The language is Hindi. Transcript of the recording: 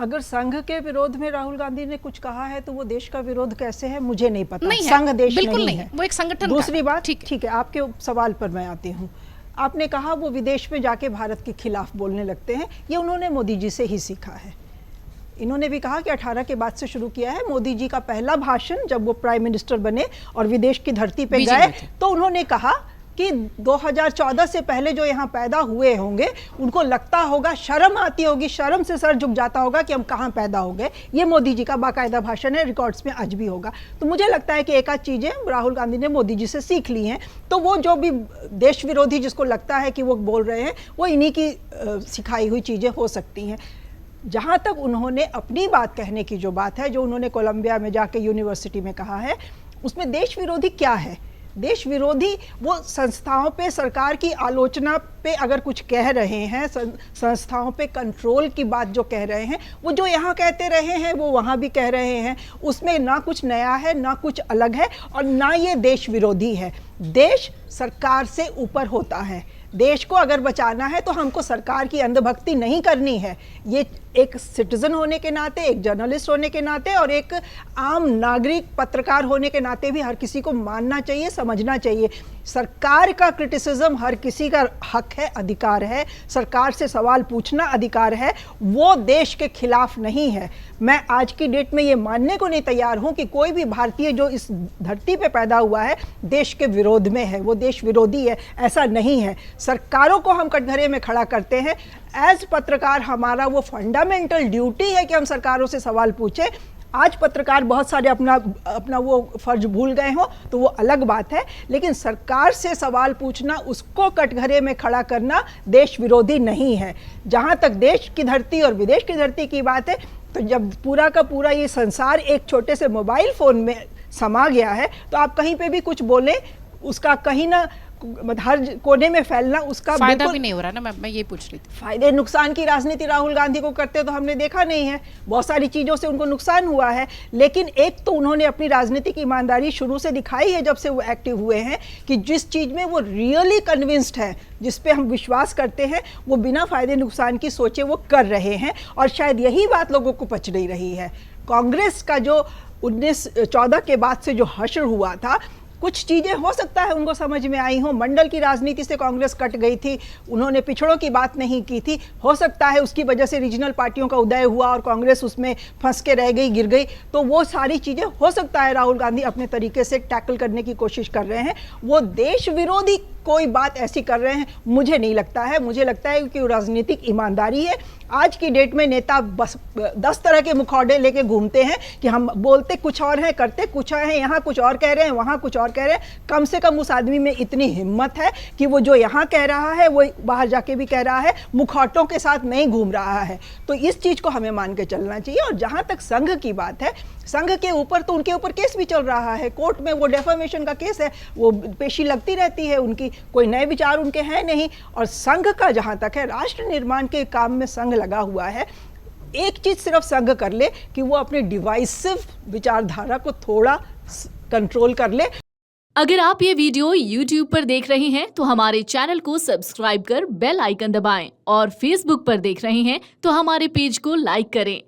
अगर संघ के विरोध में राहुल गांधी ने कुछ कहा है तो वो देश का विरोध कैसे है मुझे नहीं पता। नहीं संघ देश बिल्कुल नहीं है, वो एक संगठन। दूसरी बात, ठीक है, आपके सवाल पर मैं आती हूँ। आपने कहा वो विदेश में जाके भारत के खिलाफ बोलने लगते हैं, ये उन्होंने मोदी जी से ही सीखा है। इन्होंने भी कहा कि 18 के बाद से शुरू किया है। मोदी जी का पहला भाषण जब वो प्राइम मिनिस्टर बने और विदेश की धरती पे गए तो उन्होंने कहा कि 2014 से पहले जो यहाँ पैदा हुए होंगे उनको लगता होगा, शर्म आती होगी, शर्म से सर झुक जाता होगा कि हम कहाँ पैदा हो गए। ये मोदी जी का बाकायदा भाषण है, रिकॉर्ड्स में आज भी होगा। तो मुझे लगता है कि एक आध चीज़ें राहुल गांधी ने मोदी जी से सीख ली हैं। तो वो जो भी देश विरोधी जिसको लगता है कि वो बोल रहे हैं वो इन्हीं की सिखाई हुई चीज़ें हो सकती हैं। जहाँ तक उन्होंने अपनी बात कहने की जो बात है, जो उन्होंने कोलंबिया में जाके यूनिवर्सिटी में कहा है, उसमें देश विरोधी क्या है? देश विरोधी वो संस्थाओं पे, सरकार की आलोचना पे अगर कुछ कह रहे हैं, संस्थाओं पे कंट्रोल की बात जो कह रहे हैं, वो जो यहाँ कहते रहे हैं वो वहाँ भी कह रहे हैं। उसमें ना कुछ नया है, ना कुछ अलग है, और ना ये देश विरोधी है। देश सरकार से ऊपर होता है। देश को अगर बचाना है तो हमको सरकार की अंधभक्ति नहीं करनी है। ये एक सिटीजन होने के नाते, एक जर्नलिस्ट होने के नाते और एक आम नागरिक पत्रकार होने के नाते भी हर किसी को मानना चाहिए, समझना चाहिए। सरकार का क्रिटिसिज्म हर किसी का हक है, अधिकार है। सरकार से सवाल पूछना अधिकार है, वो देश के खिलाफ नहीं है। मैं आज की डेट में ये मानने को नहीं तैयार हूँ कि कोई भी भारतीय जो इस धरती पे पैदा हुआ है देश के विरोध में है, वो देश विरोधी है, ऐसा नहीं है। सरकारों को हम कटघरे में खड़ा करते हैं। एज पत्रकार हमारा वो फंडामेंटल ड्यूटी है कि हम सरकारों से सवाल पूछें। आज पत्रकार बहुत सारे अपना वो फर्ज भूल गए हों तो वो अलग बात है, लेकिन सरकार से सवाल पूछना, उसको कटघरे में खड़ा करना देश विरोधी नहीं है। जहाँ तक देश की धरती और विदेश की धरती की बात है, तो जब पूरा का पूरा ये संसार एक छोटे से मोबाइल फ़ोन में समा गया है तो आप कहीं पे भी कुछ बोलें, उसका कहीं ना हर कोने में फैलना, उसका फायदा भी नहीं हो रहा ना। मैं ये पूछ रही थी, फायदे नुकसान की राजनीति राहुल गांधी को करते तो हमने देखा नहीं है। बहुत सारी चीज़ों से उनको नुकसान हुआ है, लेकिन एक तो उन्होंने अपनी राजनीतिक ईमानदारी शुरू से दिखाई है जब से वो एक्टिव हुए हैं, कि जिस चीज़ में वो रियली कन्विंस्ड है, जिस पे हम विश्वास करते हैं, वो बिना फायदे नुकसान की सोचे वो कर रहे हैं। और शायद यही बात लोगों को पच नहीं रही है। कांग्रेस का जो 1914 के बाद से जो हश्र हुआ था, कुछ चीज़ें हो सकता है उनको समझ में आई हो। मंडल की राजनीति से कांग्रेस कट गई थी, उन्होंने पिछड़ों की बात नहीं की थी। हो सकता है उसकी वजह से रीजनल पार्टियों का उदय हुआ और कांग्रेस उसमें फंस के रह गई, गिर गई। तो वो सारी चीज़ें हो सकता है राहुल गांधी अपने तरीके से टैकल करने की कोशिश कर रहे हैं। वो देश विरोधी कोई बात ऐसी कर रहे हैं मुझे नहीं लगता है। मुझे लगता है कि वो राजनीतिक ईमानदारी है। आज की डेट में नेता बस 10 तरह के मुखौटे लेके घूमते हैं कि हम बोलते कुछ और हैं, करते कुछ और हैं, यहाँ कुछ और कह रहे हैं, वहाँ कुछ और कह रहे हैं। कम से कम उस आदमी में इतनी हिम्मत है कि वो जो यहाँ कह रहा है वो बाहर जाके भी कह रहा है, मुखौटों के साथ नहीं घूम रहा है। तो इस चीज़ को हमें मान के चलना चाहिए। और जहाँ तक संघ की बात है, संघ के ऊपर तो उनके ऊपर केस भी चल रहा है, कोर्ट में वो डेफेमेशन का केस है, वो पेशी लगती रहती है उनकी, कोई नए विचार उनके हैं नहीं। और संघ का जहाँ तक है, राष्ट्र निर्माण के काम में संघ लगा हुआ है। एक चीज सिर्फ संघ कर ले कि वो अपने डिवाइसिव विचारधारा को थोड़ा कंट्रोल कर ले। अगर आप ये वीडियो YouTube पर देख रहे हैं तो हमारे चैनल को सब्सक्राइब कर बेल आइकन दबाएं, और Facebook पर देख रहे हैं तो हमारे पेज को लाइक करें।